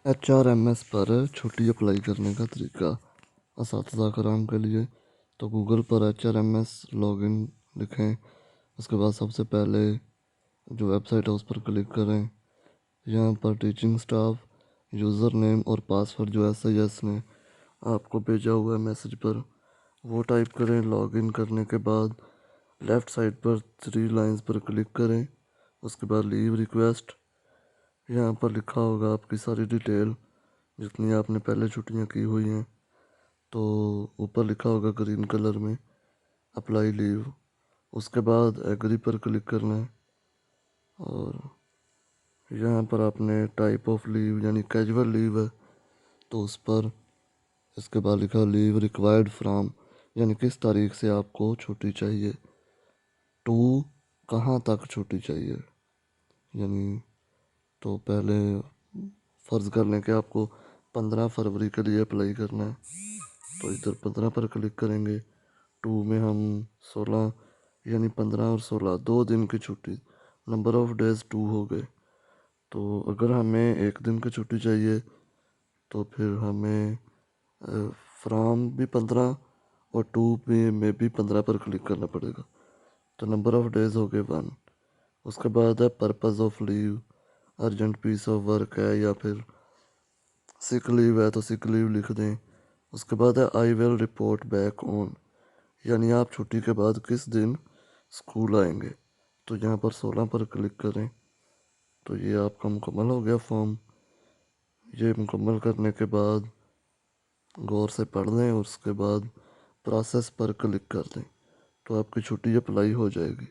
HRMS पर छुट्टी apply करने का तरीका असातिज़ा कराम के लिए। तो गूगल पर HRMS लॉगिन लिखें। उसके बाद सबसे पहले जो वेबसाइट है उस पर क्लिक करें। यहाँ पर टीचिंग स्टाफ यूज़र नेम और पासवर्ड जो SIS ने आपको भेजा हुआ है मैसेज पर वो टाइप करें। लॉगिन करने के बाद लेफ़्ट साइड पर 3 लाइंस पर क्लिक करें। उसके बाद लीव रिक्वेस्ट, यहाँ पर लिखा होगा आपकी सारी डिटेल जितनी आपने पहले छुट्टियाँ की हुई हैं। तो ऊपर लिखा होगा ग्रीन कलर में अप्लाई लीव। उसके बाद एग्री पर क्लिक करना है और यहाँ पर आपने टाइप ऑफ लीव यानी कैजुअल लीव है तो उस पर इसके बाद लिखा लीव रिक्वायर्ड फ्रॉम यानी किस तारीख से आपको छुट्टी चाहिए, टू कहाँ तक छुट्टी चाहिए। यानी तो पहले फ़र्ज़ कर लें कि आपको 15 फरवरी के लिए अप्लाई करना है तो इधर 15 पर क्लिक करेंगे। टू में हम 16 यानी 15 और 16 2 दिन की छुट्टी, नंबर ऑफ़ डेज़ 2 हो गए। तो अगर हमें एक दिन की छुट्टी चाहिए तो फिर हमें फ्राम भी 15 और टू में भी 15 पर क्लिक करना पड़ेगा। तो नंबर ऑफ़ डेज़ हो गए 1। उसके बाद है purpose of leave, urgent piece of work है या फिर सिक लीव है तो सिक लीव लिख दें। उसके बाद है I will report back on यानी आप छुट्टी के बाद किस दिन स्कूल आएंगे। तो यहाँ पर 16 पर क्लिक करें। तो ये आपका मुकम्मल हो गया फॉर्म। ये मुकम्मल करने के बाद गौर से पढ़ लें और उसके बाद प्रोसेस पर क्लिक कर दें तो आपकी छुट्टी अप्लाई हो जाएगी।